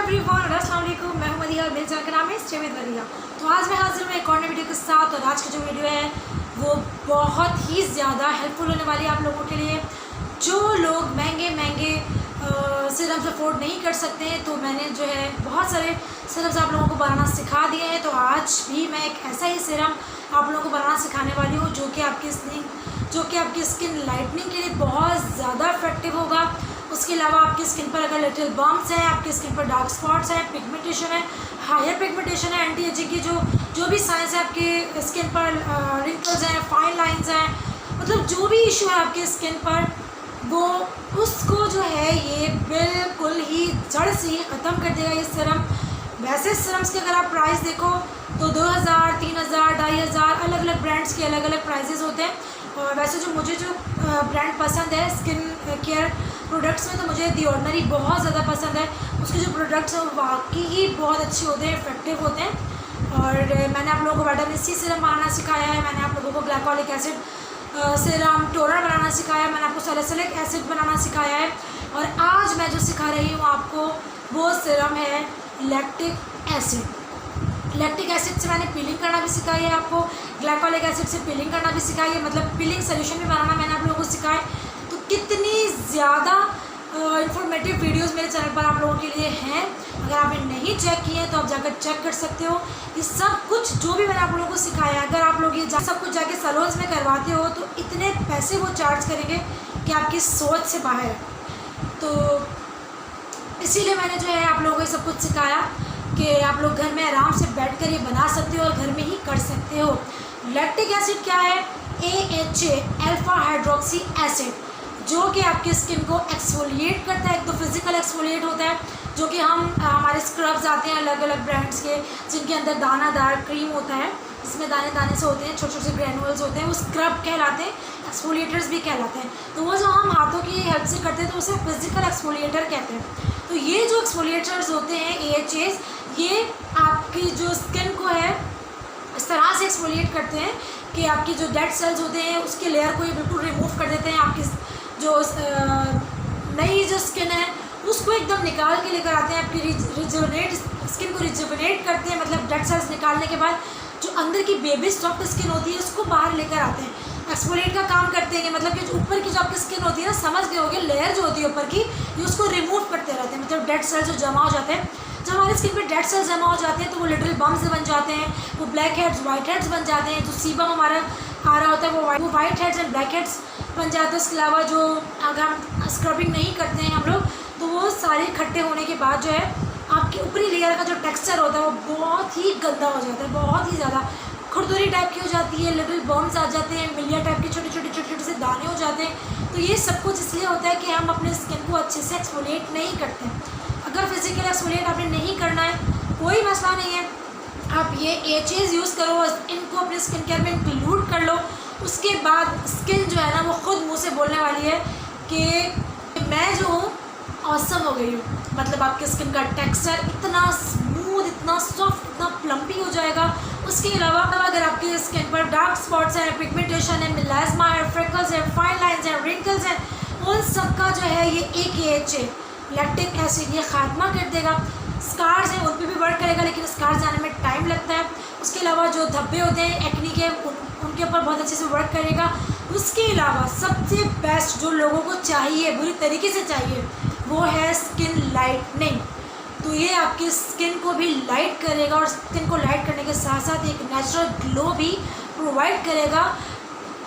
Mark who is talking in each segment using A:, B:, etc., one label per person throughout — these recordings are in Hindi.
A: एवरीवन, अस्सलाम वालेकुम। मैं हूं मदिहा और मेरे चैनल का नाम है स्टे विद मदिहा। तो आज मैं हाजिर हूं एक और नई वीडियो के साथ। और आज की जो वीडियो है वो बहुत ही ज़्यादा हेल्पफुल होने वाली है आप लोगों के लिए जो लोग महंगे सिरम्स अफोर्ड नहीं कर सकते हैं। तो मैंने जो है बहुत सारे सिरम्स आप लोगों को बनाना सिखा दिए हैं। तो आज भी मैं एक ऐसा ही सिरम आप लोगों को बनाना सिखाने वाली हूँ जो कि आपकी स्किन लाइटनिंग के लिए बहुत ज़्यादा इफेक्टिव होगा। उसके अलावा आपकी स्किन पर अगर लिटिल बम्प्स हैं, आपकी स्किन पर डार्क स्पॉट्स हैं, पिगमेंटेशन है, हायर पिगमेंटेशन है, एंटी एजिंग की जो भी साइंस है आपकी स्किन पर, रिंकल्स हैं, फाइन लाइंस हैं, मतलब जो भी इशू है आपकी स्किन पर वो उसको जो है ये बिल्कुल ही जड़ से ही ख़त्म कर देगा ये सिरम। वैसे सिरम्स के अगर आप प्राइस देखो तो 2000, 3000, 2500 अलग अलग ब्रांड्स के अलग अलग प्राइजेज़ होते हैं। और वैसे मुझे जो ब्रांड पसंद है स्किन केयर प्रोडक्ट्स में, तो मुझे दी ऑर्डिनरी बहुत ज़्यादा पसंद है। उसके जो प्रोडक्ट्स हैं वो वाकई ही बहुत अच्छे होते हैं, इफेक्टिव होते हैं। और मैंने आप लोगों को विटामिन सी सिरम बनाना सिखाया है, मैंने आप लोगों को ग्लाइकोलिक एसिड सिरम टोनर बनाना सिखाया है, मैंने आपको सैलिसिलिक एसिड बनाना सिखाया है। और आज मैं जो सिखा रही हूँ आपको वो सिरम है लैक्टिक एसिड। लैक्टिक एसिड से मैंने पीलिंग करना भी सिखाई है आपको, ग्लाइकोलिक एसिड से पीलिंग करना भी सिखाई है, मतलब पीलिंग सोल्यूशन भी बनाना मैंने आप लोगों को सिखाया। तो कितनी ज़्यादा इंफॉर्मेटिव वीडियोस मेरे चैनल पर आप लोगों के लिए हैं। अगर आपने नहीं चेक किए हैं तो आप जाकर चेक कर सकते हो। ये सब कुछ जो भी मैंने आप लोगों को सिखाया है, अगर आप लोग ये सब कुछ जाके सैलून्स में करवाते हो तो इतने पैसे वो चार्ज करेंगे कि आपकी सोच से बाहर है। तो इसीलिए मैंने जो है आप लोगों को ये सब कुछ सिखाया कि आप लोग घर में आराम से बैठ कर ये बना सकते हो और घर में ही कर सकते हो। लैक्टिक एसिड क्या है? AHA अल्फा हाइड्रोक्सी एसिड, जो कि आपकी स्किन को एक्सफोलिएट करता है। एक तो फिजिकल एक्सफोलिएट होता है जो कि हमारे स्क्रब्स आते हैं अलग अलग ब्रांड्स के जिनके अंदर दानादार क्रीम होता है, इसमें दाने दाने से होते हैं, छोटे छोटे ग्रैनुअल्स होते हैं, वो स्क्रब कहलाते हैं, एक्सफोलिएटर्स भी कहलाते हैं। तो वो जो हम हाथों की हेल्प से करते हैं तो उसे फिजिकल एक्सफोलिएटर कहते हैं। तो ये जो एक्सफोलिएटर्स होते हैं AHAs, ये आपकी जो स्किन को है इस तरह से एक्सफोलिएट करते हैं कि आपकी जो डेड सेल्स होते हैं उसके लेयर को ये बिल्कुल रिमूव कर देते हैं। आपकी जो नई जो स्किन है उसको एकदम निकाल के लेकर आते हैं, आपकी रिजुवनेट स्किन को रिजुवनेट करते हैं। मतलब डेड सेल्स निकालने के बाद जो अंदर की बेबी सॉफ्ट स्किन होती है उसको बाहर लेकर आते हैं, एक्सफोलिएट का काम करते हैं। मतलब कि जो ऊपर की जो आपकी स्किन होती है ना, समझ गए होगे, लेयर जो होती है ऊपर की, ये उसको रिमूव करते रहते हैं। मतलब डेड सेल्स जो जमा हो जाते हैं, जब हमारी स्किन पे डेड सेल्स जमा हो जाते हैं तो वो लिटिल बम्स बन जाते हैं, वो ब्लैक हेड्स वाइट हेड्स बन जाते हैं। जो सीबम हमारा आ रहा होता है वो white heads and black heads बन जाते हैं। उसके अलावा जो अगर हम स्क्रबिंग नहीं करते हैं हम लोग तो वो सारे इकट्ठे होने के बाद जो है आपकी ऊपरी लेयर का जो टेक्सचर होता है वो बहुत ही गंदा हो जाता है, बहुत ही ज़्यादा खुरदुरी टाइप की हो जाती है, लिटिल बम्स आ जाते हैं, मिलिया टाइप के छोटे छोटे से दाने हो जाते हैं। तो ये सब कुछ इसलिए होता है कि हम अपने स्किन को अच्छे से एक्सफोलिएट नहीं करते। अगर फिजिकल एक्सफोलिएट आपने नहीं करना है कोई मसला नहीं है, आप ये AHAs यूज़ करो, इनको अपने स्किन केयर में इंक्लूड कर लो। उसके बाद स्किन जो है ना वो खुद मुँह से बोलने वाली है कि मैं जो हूँ ऑसम हो गई हूँ। मतलब आपकी स्किन का टेक्सचर इतना स्मूथ, इतना सॉफ्ट, इतना प्लम्पी हो जाएगा। उसके अलावा अगर आपकी स्किन पर डार्क स्पॉट्स हैं, पिगमेंटेशन है, मिलास्मा है, फ्रिकल्स है, फाइन लाइंस हैं, रिंकल्स हैं, उन सब का जो है ये एक AHA लैक्टिक एसिड ये खात्मा कर देगा। स्कार्स हैं उन पर भी वर्क करेगा, लेकिन स्कार्स जाने में टाइम लगता है। उसके अलावा जो धब्बे होते हैं एक्नी के उनके ऊपर बहुत अच्छे से वर्क करेगा। उसके अलावा सबसे बेस्ट जो लोगों को चाहिए, बुरी तरीके से चाहिए, वो है स्किन लाइटनिंग। तो ये आपकी स्किन को भी लाइट करेगा और स्किन को लाइट करने के साथ साथ एक नेचुरल ग्लो भी प्रोवाइड करेगा।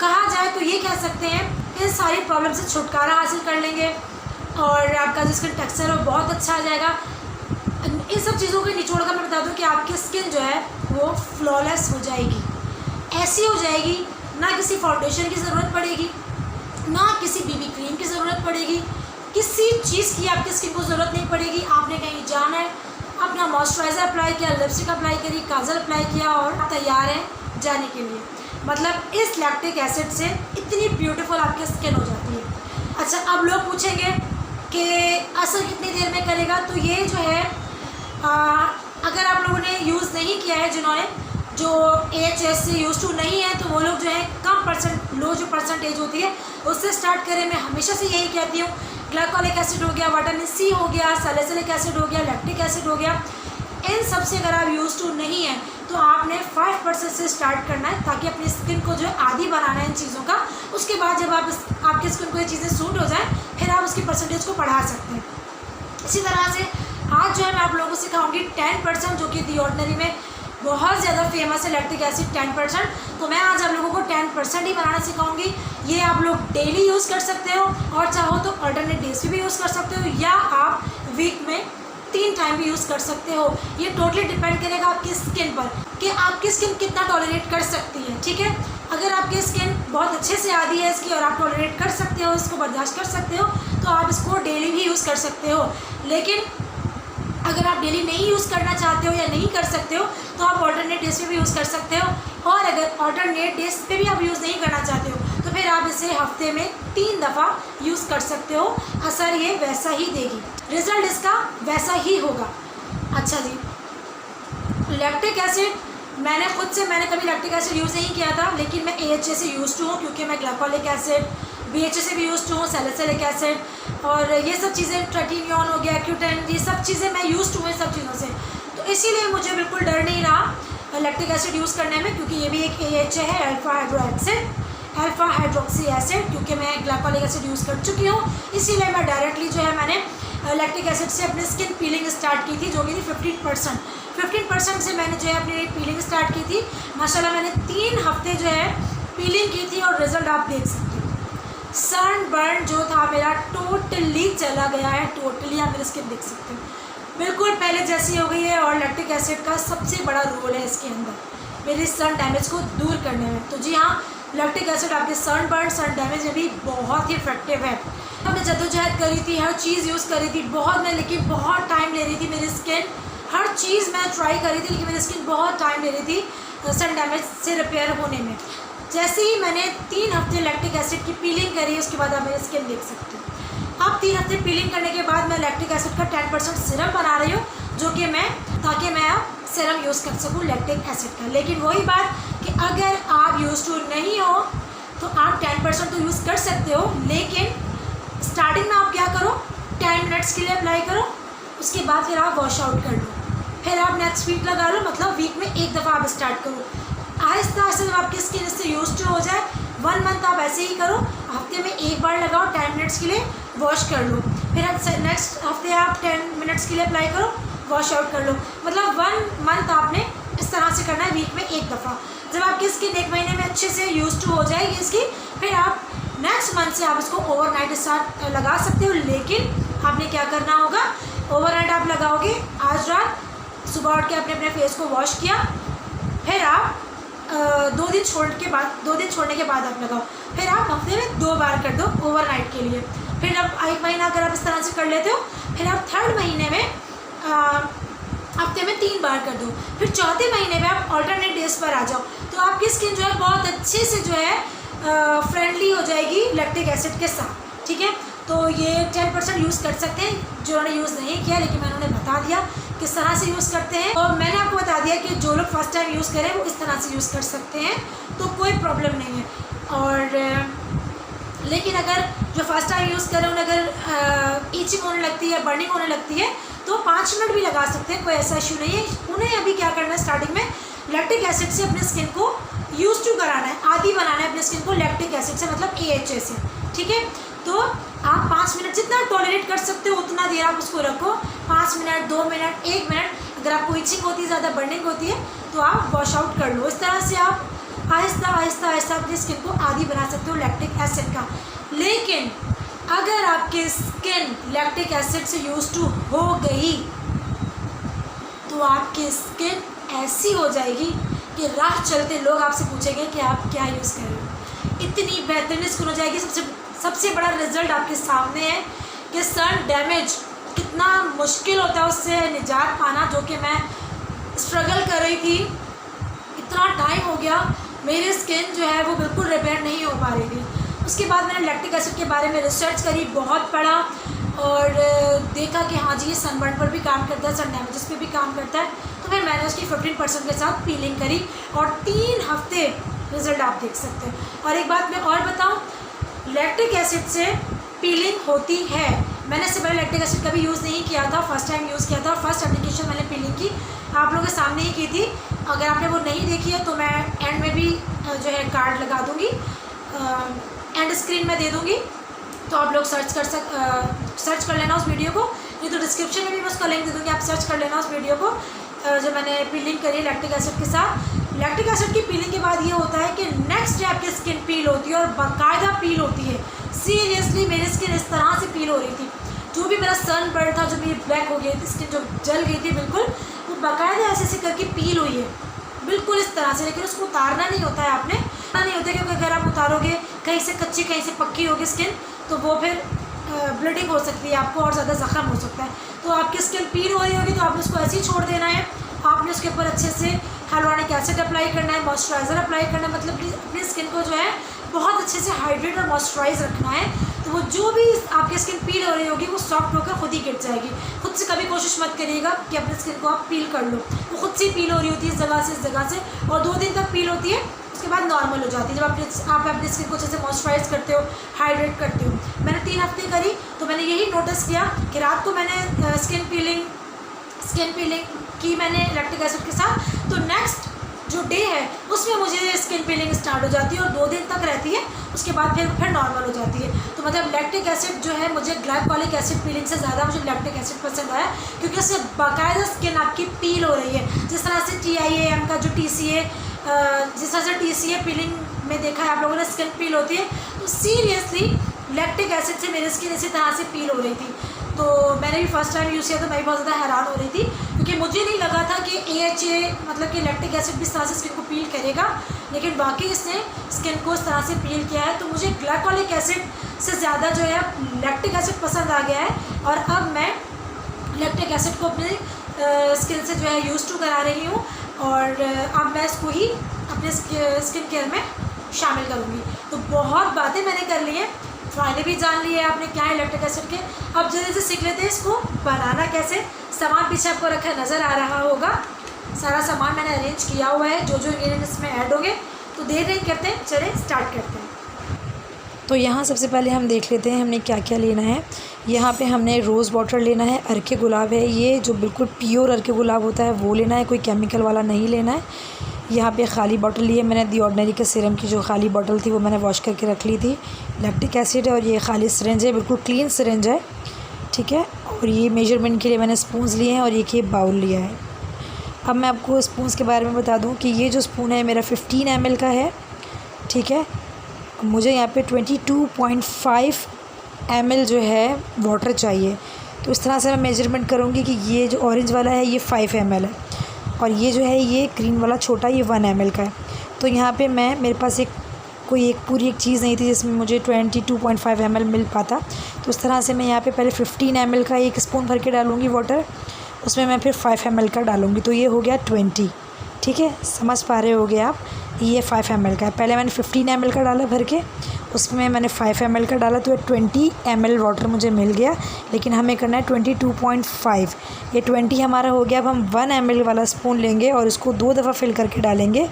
A: कहा जाए तो ये कह सकते हैं इन सारी प्रॉब्लम से छुटकारा हासिल कर लेंगे और आपका जो स्किन टेक्सचर है वो बहुत अच्छा आ जाएगा। इन सब चीज़ों के निचोड़ कर मैं बता दूं कि आपकी स्किन जो है वो फ्लॉलेस हो जाएगी, ऐसी हो जाएगी ना किसी फाउंडेशन की ज़रूरत पड़ेगी, ना किसी BB क्रीम की ज़रूरत पड़ेगी, किसी चीज़ की आपकी स्किन को ज़रूरत नहीं पड़ेगी। आपने कहीं जाना है, अपना मॉइस्चराइज़र अप्लाई किया, लिपस्टिक अप्लाई करी, काजल अप्लाई किया और तैयार है जाने के लिए। मतलब इस लैक्टिक एसिड से इतनी ब्यूटीफुल आपकी स्किन हो जाती है। अच्छा, अब लोग पूछेंगे कि असर कितनी देर में करेगा। तो ये जो है अगर आप लोगों ने यूज़ नहीं किया है, जो AHS से यूज टू नहीं है तो वो लोग जो है कम लो जो परसेंटेज होती है उससे स्टार्ट करें। मैं हमेशा से यही कहती हूँ, ग्लाइकोलिक एसिड हो गया, विटामिन C हो गया, सैलिसिलिक एसिड हो गया, लैक्टिक एसिड हो गया, इन सब से अगर आप यूज टू नहीं है तो आपने 5% से स्टार्ट करना है ताकि अपनी स्किन को जो है आदी बनाना है इन चीज़ों का। उसके बाद जब आपकी स्किन को ये चीज़ें सूट हो जाए फिर आप उसकी परसेंटेज को बढ़ा सकते हैं। इसी तरह से आज जो है मैं आप लोगों को सिखाऊंगी 10%, जो कि दी ऑर्डिनरी में बहुत ज़्यादा फेमस है लैक्टिक एसिड 10%। तो मैं आज आप लोगों को 10% ही बनाना सिखाऊंगी। ये आप लोग डेली यूज़ कर सकते हो और चाहो तो अल्टरनेट डेज भी यूज़ कर सकते हो, या आप वीक में 3 टाइम भी यूज़ कर सकते हो। ये टोटली डिपेंड करेगा आपकी स्किन पर कि आपकी स्किन कितना टॉलरेट कर सकती है। ठीक है, अगर आपकी स्किन बहुत अच्छे से आदी है इसकी और आप टॉलरेट कर सकते हो, इसको बर्दाश्त कर सकते हो, तो आप इसको डेली भी यूज़ कर सकते हो। लेकिन अगर आप डेली नहीं यूज़ करना चाहते हो या नहीं कर सकते हो तो आप ऑल्टरनेट डेज पे भी यूज़ कर सकते हो। और अगर ऑल्टरनेट डेज पे भी आप यूज़ नहीं करना चाहते हो तो फिर आप इसे हफ्ते में 3 दफ़ा यूज़ कर सकते हो। असर ये वैसा ही देगी, रिजल्ट इसका वैसा ही होगा। अच्छा जी, लैक्टिक एसिड मैंने कभी लैक्टिक एसिड यूज़ नहीं किया था, लेकिन मैं AHA से यूज़ टू हूँ क्योंकि मैं ग्लाइकोलिक एसिड BHA से भी यूज़ टू हूँ, सैलिसिलिक एसिड और ये सब चीज़ें, ट्रेटिनियन हो गया, एक्यूटेन, ये सब चीज़ें मैं यूज़ टू हूँ इन सब चीज़ों से। तो इसीलिए मुझे बिल्कुल डर नहीं रहा लैक्टिक एसिड यूज़ करने में, क्योंकि ये भी एक AHA है, अल्फा हाइड्रोक्सी एसिड, क्योंकि मैं ग्लाइकोलिक एसिड यूज़ कर चुकी हूँ। इसीलिए मैं डायरेक्टली जो है मैंने लैक्टिक एसिड से अपनी स्किन पीलिंग स्टार्ट की थी, जो कि थी 15% से मैंने जो है अपनी पीलिंग स्टार्ट की थी। माशाल्लाह मैंने 3 हफ्ते जो है पीलिंग की थी और रिज़ल्ट आप देख सकते हो। सनबर्न जो था मेरा टोटली चला गया है, टोटली आप मेरी स्किन देख सकते हो बिल्कुल पहले जैसी हो गई है। और लैक्टिक एसिड का सबसे बड़ा रोल है इसके अंदर मेरी सन डैमेज को दूर करने में। तो जी हाँ, लैक्टिक एसिड आपके सन डैमेज में भी बहुत ही इफेक्टिव है। मैंने जद्दोजहद करी थी, हर चीज़ यूज़ करी थी लेकिन बहुत टाइम ले रही थी मेरी स्किन, हर चीज़ मैं ट्राई करी थी लेकिन मेरी स्किन बहुत टाइम ले रही थी सन डैमेज से रिपेयर होने में। जैसे ही मैंने 3 हफ्ते लैक्टिक एसिड की पीलिंग करी, उसके बाद आप मेरी स्किन देख सकते हो। अब 3 हफ्ते पीलिंग करने के बाद मैं लैक्टिक एसिड का 10% सिरम बना रही हूँ, जो कि ताकि मैं अब सिरम यूज़ कर सकूँ लैक्टिक एसिड का। लेकिन वही बात कि अगर आप यूज़ टू नहीं हो तो आप 10% तो यूज़ कर सकते हो, लेकिन स्टार्टिंग में आप क्या करो, 10 मिनट्स के लिए अप्लाई करो, उसके बाद फिर आप वॉश आउट कर लो, फिर आप नेक्स्ट वीक लगा लो, मतलब वीक में 1 दफ़ा आप स्टार्ट करो। आहिस्ता आहिस्ता जब आपकी स्किन इससे यूज टू हो जाए, 1 मंथ आप ऐसे ही करो, हफ्ते में 1 बार लगाओ, 10 मिनट्स के लिए वॉश कर लो, फिर नेक्स्ट हफ्ते आप 10 मिनट्स के लिए अप्लाई करो, वॉश आउट कर लो। मतलब 1 मंथ आपने इस तरह से करना है, वीक में 1 दफ़ा। जब आपकी स्किन 1 महीने में अच्छे से यूज टू हो जाएगी इसकी, फिर आप नेक्स्ट मंथ से आप इसको ओवरनाइट स्टार्ट लगा सकते हो। लेकिन आपने क्या करना होगा, ओवरनाइट आप लगाओगे, आज रात सुबह उठ के अपने फेस को वॉश किया, फिर आप 2 दिन छोड़ने के बाद आप लगाओ, फिर आप हफ्ते में 2 बार कर दो ओवरनाइट के लिए। फिर अब 1 महीना अगर आप इस तरह से कर लेते हो, फिर आप 3rd महीने में हफ्ते में 3 बार कर दो, फिर 4थे महीने में आप ऑल्टरनेट डेज पर आ जाओ, तो आपकी स्किन जो है बहुत अच्छे से जो है फ्रेंडली हो जाएगी लैक्टिक एसिड के साथ। ठीक है, तो ये 10% यूज़ कर सकते हैं जिन्होंने यूज़ नहीं किया, लेकिन मैंने उन्हें बता दिया किस तरह से यूज़ करते हैं। और मैंने आपको बता दिया कि जो लोग फर्स्ट टाइम यूज़ करें वो इस तरह से यूज़ कर सकते हैं, तो कोई प्रॉब्लम नहीं है। और लेकिन अगर जो फर्स्ट टाइम यूज़ करें उन्हें अगर ईचिंग होने लगती है, बर्निंग होने लगती है, तो 5 मिनट भी लगा सकते हैं, कोई ऐसा इशू नहीं है। उन्हें अभी क्या करना है, स्टार्टिंग में लैक्टिक एसिड से अपनी स्किन को यूज़ टू कराना है, आदी बनाना है अपनी स्किन को लैक्टिक एसिड से, मतलब AHA से। ठीक है, तो आप 5 मिनट जितना टॉलरेट कर सकते हो उतना देर आप उसको रखो, 5 मिनट, 2 मिनट, 1 मिनट। अगर आपको इचिंग होती है, ज़्यादा बर्निंग होती है, तो आप वॉश आउट कर लो। इस तरह से आप आहिस्ता आहिस्ता आहिस्ता अपनी स्किन को आदी बना सकते हो लैक्टिक एसिड का। लेकिन अगर आपकी स्किन लैक्टिक एसिड से यूज टू हो गई तो आपकी स्किन ऐसी हो जाएगी कि राह चलते लोग आपसे पूछेंगे कि आप क्या यूज़ कर रहे हो। इतनी बेहतरीन स्किन हो जाएगी। सबसे बड़ा रिजल्ट आपके सामने है कि सन डैमेज कितना मुश्किल होता है उससे निजात पाना, जो कि मैं स्ट्रगल कर रही थी। इतना टाइम हो गया, मेरी स्किन जो है वो बिल्कुल रिपेयर नहीं हो पा रही थी। उसके बाद मैंने लैक्टिक एसिड के बारे में रिसर्च करी, बहुत पढ़ा, और देखा कि हाँ जी ये सनबर्न पर भी काम करता है, सन डैमेजेस पे भी काम करता है। तो फिर मैंने उसकी 15% के साथ पीलिंग करी और 3 हफ्ते रिज़ल्ट आप देख सकते हैं। और एक बात मैं और बताऊँ, लैक्टिक एसिड से पीलिंग होती है। मैंने इससे पहले लैक्टिक एसिड कभी यूज़ नहीं किया था, फर्स्ट टाइम यूज़ किया था और फर्स्ट एप्लीकेशन मैंने पीलिंग की आप लोगों के सामने ही की थी। अगर आपने वो नहीं देखी है तो मैं एंड में भी जो है कार्ड लगा दूँगी, एंड स्क्रीन में दे दूँगी, तो आप लोग सर्च कर लेना उस वीडियो को, नहीं तो डिस्क्रिप्शन में भी मैं उसका लिंक दे दूँगी, आप सर्च कर लेना उस वीडियो को जो मैंने पीलिंग करी है लैक्टिक एसिड के साथ। लैक्टिक एसिड की पीलिंग के बाद ये होता है कि नेक्स्ट डे आपकी स्किन पील होती है और बाकायदा पील होती है। सीरियसली मेरी स्किन इस तरह से पील हो रही थी, जो भी मेरा सन बर्न था, जो मेरी ब्लैक हो गई थी स्किन, जो जल गई थी बिल्कुल, वो बाकायदा ऐसे ऐसे करके पील हुई है बिल्कुल इस तरह से। लेकिन उसको उतारना नहीं होता है, आपने नहीं होता, क्योंकि अगर आप उतारोगे कहीं से कच्ची कहीं से पक्की होगी स्किन तो वो फिर ब्लीडिंग हो सकती है, आपको और ज़्यादा ज़ख्म हो सकता है। तो आपकी स्किन पील हो रही होगी तो आपने उसको ऐसे ही छोड़ देना है। आपने उसके ऊपर अच्छे से हाइलुरोनिक एसिड अप्लाई करना है, मॉइस्चराइज़र अप्लाई करना है, मतलब अपनी स्किन को जो है बहुत अच्छे से हाइड्रेट और मॉइस्चराइज रखना है। तो वो जो भी आपकी स्किन पील हो रही होगी वो सॉफ्ट होकर खुद ही गिर जाएगी। खुद से कभी कोशिश मत करिएगा कि अपनी स्किन को आप पील कर लो, वो खुद से पील हो रही होती है इस जगह से इस जगह से, और 2 दिन तक पील होती है, उसके बाद नॉर्मल हो जाती है जब आप अपनी स्किन को अच्छे से मॉइस्चराइज करते हो, हाइड्रेट करते हो। मैंने 3 हफ्ते करी तो मैंने यही नोटिस किया कि रात को मैंने स्किन पीलिंग की मैंने लैक्टिक एसिड के साथ, तो नेक्स्ट जो डे है उसमें मुझे स्किन पीलिंग स्टार्ट हो जाती है और 2 दिन तक रहती है, उसके बाद फिर नॉर्मल हो जाती है। तो मतलब लैक्टिक एसिड जो है, मुझे ग्लाइकोलिक एसिड पीलिंग से ज़्यादा मुझे लैक्टिक एसिड पसंद आया, क्योंकि उससे बाकायदा स्किन आपकी पील हो रही है। जिस तरह से TIAM का जो जिस तरह से TCA पीलिंग में देखा है आप लोगों ने स्किन पील होती है, तो सीरियसली लैक्टिक एसिड से मेरी स्किन इसी तरह से पील हो रही थी। तो मैंने भी फर्स्ट टाइम यूज़ किया तो मैं भी बहुत ज़्यादा हैरान हो रही थी, क्योंकि मुझे नहीं लगा था कि AHA मतलब कि लैक्टिक एसिड भी इस तरह से स्किन को पील करेगा, लेकिन बाकी इसने स्किन को इस तरह से पील किया है। तो मुझे ग्लाइकोलिक एसिड से ज़्यादा जो है लैक्टिक एसिड पसंद आ गया है, और अब मैं लैक्टिक एसिड को अपने स्किन से जो है यूज़ टू करा रही हूँ, और अब मैं इसको ही अपने स्किन केयर में शामिल करूँगी। तो बहुत बातें मैंने कर ली हैं, फ़ायदे भी जान लिए आपने क्या है लैक्टिक एसिड के। अब जल्दी से सीख लेते हैं इसको बनाना कैसे। सामान पीछे आपको रखा नज़र आ रहा होगा, सारा सामान मैंने अरेंज किया हुआ है, जो इंग्रेडिएंट्स इसमें ऐड होंगे। तो देर नहीं करते हैं, चलें स्टार्ट करते हैं।
B: तो यहाँ सबसे पहले हम देख लेते हैं हमने क्या क्या लेना है। यहाँ पे हमने रोज़ वाटर लेना है, अर्के गुलाब है, ये जो बिल्कुल प्योर अर्के गुलाब होता है वो लेना है, कोई केमिकल वाला नहीं लेना है। यहाँ पे खाली बॉटल ली है मैंने, दी ऑर्डिनरी के सीरम की जो खाली बॉटल थी वो मैंने वॉश करके रख ली थी। लैक्टिक एसिड है और ये खाली सिरिंज है, बिल्कुल क्लीन सिरिंज है, ठीक है। और ये मेजरमेंट के लिए मैंने स्पून्स लिए हैं और ये बाउल लिया है। अब मैं आपको स्पून्स के बारे में बता दूँ कि ये जो स्पून है मेरा 15 ml का है, ठीक है। मुझे यहाँ पे 22.5 ml जो है वाटर चाहिए, तो इस तरह से मैं मेजरमेंट करूँगी कि ये जो ऑरेंज वाला है ये 5 ml है, और ये जो है ये ग्रीन वाला छोटा ये 1 ml का है। तो यहाँ पे मेरे पास कोई पूरी एक चीज़ नहीं थी जिसमें मुझे 22.5 ml मिल पाता, तो इस तरह से मैं यहाँ पे पहले 15 ml का 1 स्पून भर के डालूँगी वाटर, उसमें मैं फिर 5 ml का डालूँगी, तो ये हो गया 20, ठीक है। समझ पा रहे होगे आप, ये 5 ml का है। पहले मैंने 15 ml का डाला भर के, उसमें मैंने 5 ml का डाला, तो 20 ml वाटर मुझे मिल गया, लेकिन हमें करना है 22.5। ये 20 हमारा हो गया। अब हम 1 ml वाला स्पून लेंगे और इसको 2 दफ़ा फिल करके डालेंगे,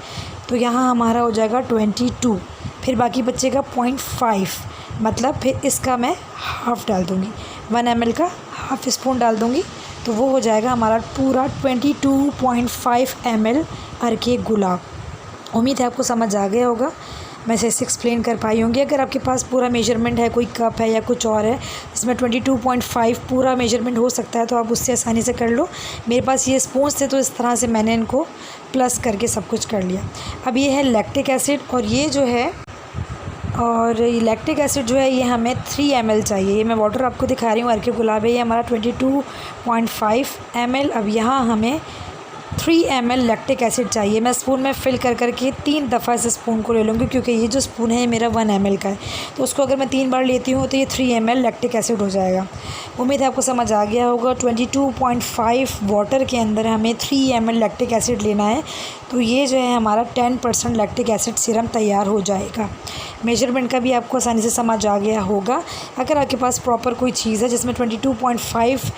B: तो यहाँ हमारा हो जाएगा 22, फिर बाकी बचेगा 0.5, मतलब फिर इसका मैं हाफ़ डाल दूँगी, 1 ml का हाफ़ स्पून डाल दूँगी, तो वो हो जाएगा हमारा पूरा 22.5 ml अर्के गुलाब। उम्मीद है आपको समझ आ गया होगा, मैं इसे एक्सप्लेन कर पाई होंगी। अगर आपके पास पूरा मेजरमेंट है, कोई कप है या कुछ और है इसमें 22.5 पूरा मेजरमेंट हो सकता है, तो आप उससे आसानी से कर लो। मेरे पास ये स्पून्स थे तो इस तरह से मैंने इनको प्लस करके सब कुछ कर लिया। अब ये है लैक्टिक एसिड, और ये जो है लैक्टिक एसिड जो है ये हमें 3 ml चाहिए। ये मैं वाटर आपको दिखा रही हूँ, अर्के गुलाब है, ये हमारा 22.5 ml। अब यहाँ हमें 3 ml लैक्टिक एसिड चाहिए। मैं स्पून में फिल कर करके 3 दफ़ा इस स्पून को ले लूँगी, क्योंकि ये जो स्पून है मेरा 1 ml का है, तो उसको अगर मैं 3 बार लेती हूँ तो ये 3 ml लैक्टिक एसिड हो जाएगा। उम्मीद है आपको समझ आ गया होगा। 22.5 वाटर के अंदर हमें 3 ml लैक्टिक एसिड लेना है, तो ये जो है हमारा 10% लैक्टिक एसिड सीरम तैयार हो जाएगा। मेजरमेंट का भी आपको आसानी से समझ आ गया होगा। अगर आपके पास प्रॉपर कोई चीज़ है जिसमें 22.5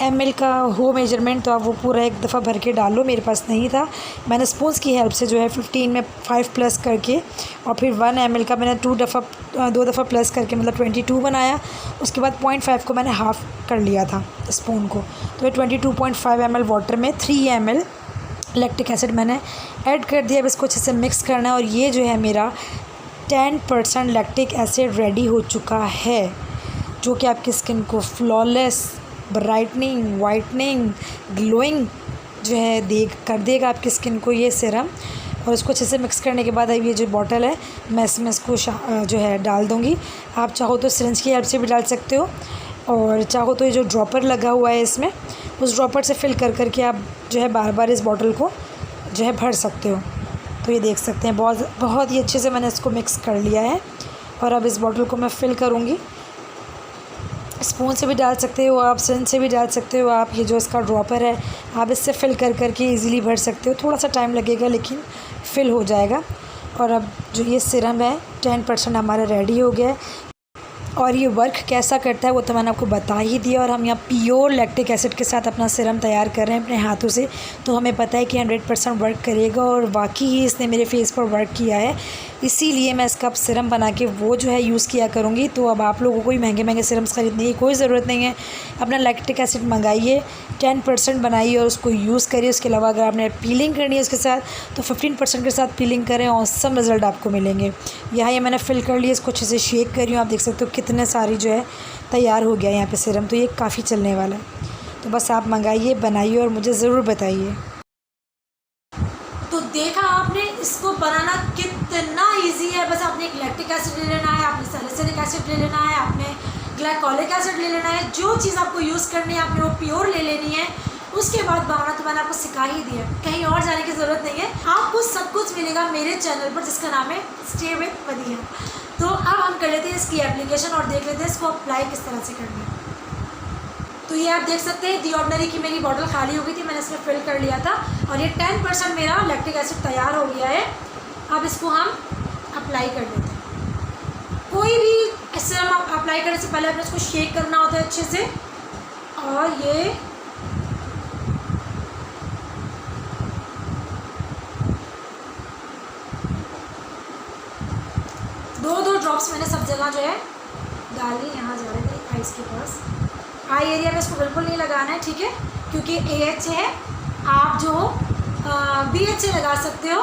B: ml का हो मेजरमेंट, तो आप वो पूरा एक दफ़ा भर के डाल लो। मेरे पास नहीं था, मैंने स्पून्स की हेल्प से जो है 15 में 5 प्लस करके और फिर 1 ml का मैंने 2 दफ़ा प्लस करके मतलब 22 बनाया। उसके बाद 0.5 को मैंने हाफ़ कर लिया था स्पून को। तो ये 22.5 ml वाटर में 3 ml लैक्टिक एसिड मैंने ऐड कर दिया। अब इसको अच्छे से मिक्स करना है और ये जो है मेरा 10% लैक्टिक एसिड रेडी हो चुका है, जो कि आपकी स्किन को फ्लॉलेस, ब्राइटनिंग, वाइटनिंग, ग्लोइंग जो है कर देगा आपकी स्किन को ये सीरम। और उसको अच्छे से मिक्स करने के बाद अब ये जो बॉटल है मैं इसमें इसको जो है डाल दूँगी। आप चाहो तो सिरिंज की हेल्प से भी डाल सकते हो, और चाहो तो ये जो ड्रॉपर लगा हुआ है इसमें, उस ड्रॉपर से फिल कर करके आप जो है बार बार इस बॉटल को जो है भर सकते हो। तो ये देख सकते हैं बहुत ही अच्छे से मैंने इसको मिक्स कर लिया है। और अब इस बॉटल को मैं फ़िल करूँगी। स्पून से भी डाल सकते हो आप, सिरिंज से भी डाल सकते हो आप। ये जो इसका ड्रॉपर है आप इससे फ़िल कर करके ईज़िली भर सकते हो। थोड़ा सा टाइम लगेगा लेकिन फ़िल हो जाएगा। और अब जो ये सीरम है 10% हमारा रेडी हो गया है। और ये वर्क कैसा करता है वो तो मैंने आपको बता ही दिया। और हम यहाँ प्योर लैक्टिक एसिड के साथ अपना सीरम तैयार कर रहे हैं अपने हाथों से, तो हमें पता है कि 100% वर्क करेगा। और वाकई ही इसने मेरे फेस पर वर्क किया है, इसीलिए मैं इसका सीरम बना के वो जो है यूज़ किया करूँगी। तो अब आप लोगों को ही महंगे सीरम्स ख़रीदने की कोई ज़रूरत नहीं है। अपना लैक्टिक एसिड मंगाइए, 10% बनाइए और उसको यूज़ करिए। उसके अलावा अगर आपने पीलिंग करनी है उसके साथ तो 15% के साथ पीलिंग करें, औसम रिज़ल्ट आपको मिलेंगे। यहाँ ये मैंने फ़िल कर लिया, इसको अच्छे से शेक कर रही हूँ। आप देख सकते हो कितने सारी जो है तैयार हो गया यहाँ पे सीरम। तो ये काफ़ी चलने वाला है। तो बस आप मंगाइए, बनाइए और मुझे ज़रूर बताइए।
A: तो देखा आपने, इसको बनाना कितना इजी है। बस आपने एक लैक्टिक एसिड ले लेना है, आपने सैलिसिलिक एसिड ले लेना है, आपने ग्लाइकोलिक एसिड ले लेना है। जो चीज़ आपको यूज़ करनी है आपने वो प्योर ले लेनी है। उसके बाद बनाना तो मैंने आपको सिखा ही दिया, कहीं और जाने की ज़रूरत नहीं है। आपको सब कुछ मिलेगा मेरे चैनल पर जिसका नाम है स्टे विद वदिया। तो अब हम कर लेते हैं इसकी एप्लीकेशन और देख लेते हैं इसको अप्लाई किस तरह से करना है। तो ये आप देख सकते हैं दी ऑर्डिनरी की मेरी बॉटल खाली हो गई थी, मैंने इसमें फिल कर लिया था और ये 10% मेरा लैक्टिक एसिड तैयार हो गया है। अब इसको हम अप्लाई कर लेते हैं। कोई भी सीरम आप अप्लाई करने से पहले आपने इसको शेक करना होता है अच्छे से। और ये दो ड्रॉप्स मैंने सब जगह जो है डाली। यहाँ जा रहे थे आइस के पास, आई एरिया में इसको बिल्कुल नहीं लगाना है, ठीक है, क्योंकि AH है। आप जो BH लगा सकते हो।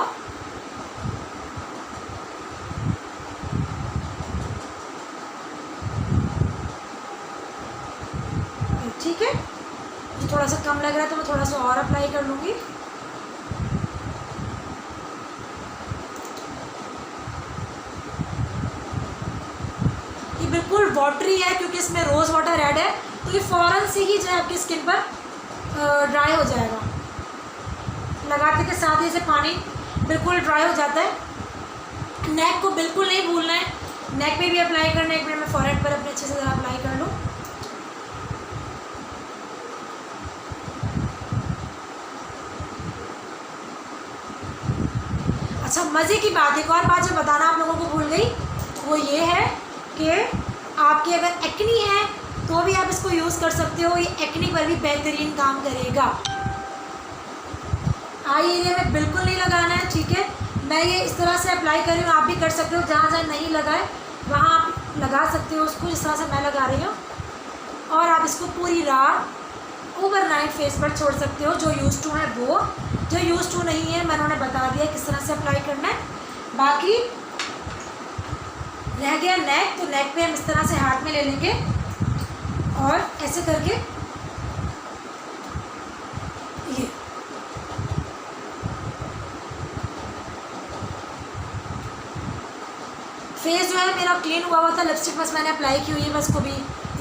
A: ठीक है, थोड़ा सा कम लग रहा है तो मैं थोड़ा सा और अप्लाई कर लूँगी। बिल्कुल वाटरी है क्योंकि इसमें रोज़ वाटर ऐड है, तो ये फ़ौरन से ही जो है आपकी स्किन पर ड्राई हो जाएगा। लगाते के साथ ही से पानी बिल्कुल ड्राई हो जाता है। नेक को बिल्कुल नहीं भूलना है, नेक पे भी अप्लाई करना है। एक मिनट में फॉरहेड पर अपने अच्छे से ज़रा अप्लाई कर लो। अच्छा, मज़े की बात, एक और बात जो बताना आप लोगों को भूल गई वो ये है कि आपकी अगर एक्नी है तो भी आप इसको यूज़ कर सकते हो। ये एक्नी पर भी बेहतरीन काम करेगा। आई एरिया में बिल्कुल नहीं लगाना है, ठीक है। मैं ये इस तरह से अप्लाई कर रही हूँ, आप भी कर सकते हो। जहाँ जहाँ नहीं लगाए वहाँ आप लगा सकते हो उसको, जिस तरह से मैं लगा रही हूँ। और आप इसको पूरी रात ओवरनाइट फेस पर छोड़ सकते हो। जो यूज़ टू है वो, जो यूज़ टू नहीं है मैंने उन्हें बता दिया किस तरह से अप्लाई करना है। बाकी रह गया नेक, तो नेक पे हम इस तरह से हाथ में ले लेंगे और ऐसे करके ये फेस जो है मेरा क्लीन हुआ था। लिपस्टिक बस मैंने अप्लाई की हुई है, मैं इसको भी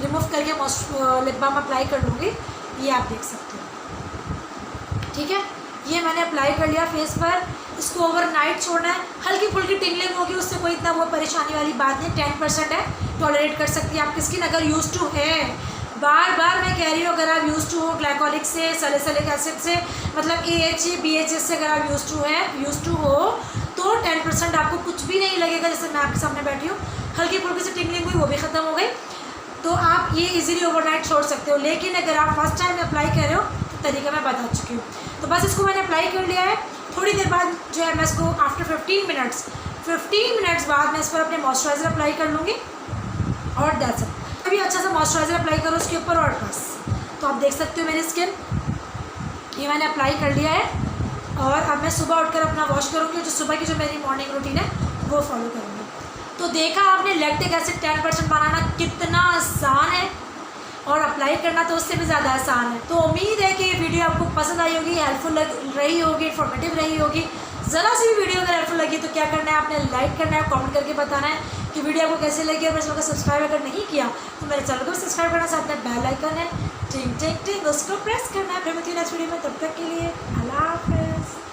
A: रिमूव करके लिप बाम अप्लाई कर लूँगी। ये आप देख सकते हो, ठीक है। ये मैंने अप्लाई कर लिया फेस पर। इसको ओवरनाइट छोड़ना है। हल्की फुल्की टिंगलिंग होगी, उससे कोई इतना वो परेशानी वाली बात नहीं। 10% है, टॉलरेट कर सकती है आपकी स्किन अगर यूज़ टू है। बार बार मैं कह रही हूँ, अगर आप यूज़ टू हो ग्लाइकोलिक से, सैलिसिलिक एसिड से, मतलब AH BH से अगर आप यूज़ टू हो तो तो 10% आपको कुछ भी नहीं लगेगा। जैसे मैं आपके सामने बैठी हूँ, हल्की फुल्की सी टिंगलिंग हुई, वो भी ख़त्म हो गई। तो आप ये इजीली ओवरनाइट छोड़ सकते हो। लेकिन अगर आप फर्स्ट टाइम अप्लाई कर रहे हो तो तरीका मैं बता चुकी हूँ। तो बस इसको मैंने अप्लाई कर लिया है। थोड़ी देर बाद जो है मैं इसको आफ्टर 15 मिनट्स बाद मैं इस पर अपने मॉइस्चराइज़र अप्लाई कर लूँगी और दैट्स इट। अभी अच्छा सा मॉइस्चराइज़र अप्लाई करो उसके ऊपर और बस। तो आप देख सकते हो मेरी स्किन ये मैंने अप्लाई कर लिया है। और अब मैं सुबह उठकर अपना वॉश करूँगी। जो सुबह की जो मेरी मॉर्निंग रूटीन है वो फॉलो करूँगी। तो देखा आपने लैक्टिक एसिड 10% बनाना कितना आसान है और अप्लाई करना तो उससे भी ज़्यादा आसान है। तो उम्मीद है कि ये वीडियो आपको पसंद आई होगी, हेल्पफुल रही होगी, इन्फॉर्मेटिव रही होगी। ज़रा सी भी वीडियो अगर हेल्पफुल लगी तो क्या करना है, आपने लाइक करना है, कमेंट करके बताना है कि वीडियो आपको कैसे लगी। और मेरे चैनल को सब्सक्राइब अगर नहीं किया तो मेरे चैनल को भी सब्सक्राइब करना, साथ में बेल आइकन है टिंग टिंग टिंग उसको प्रेस करना है। फिर मिलती हूँ नेक्स्ट वीडियो में, तब तक के लिए अल्लाह हाफ़िज़।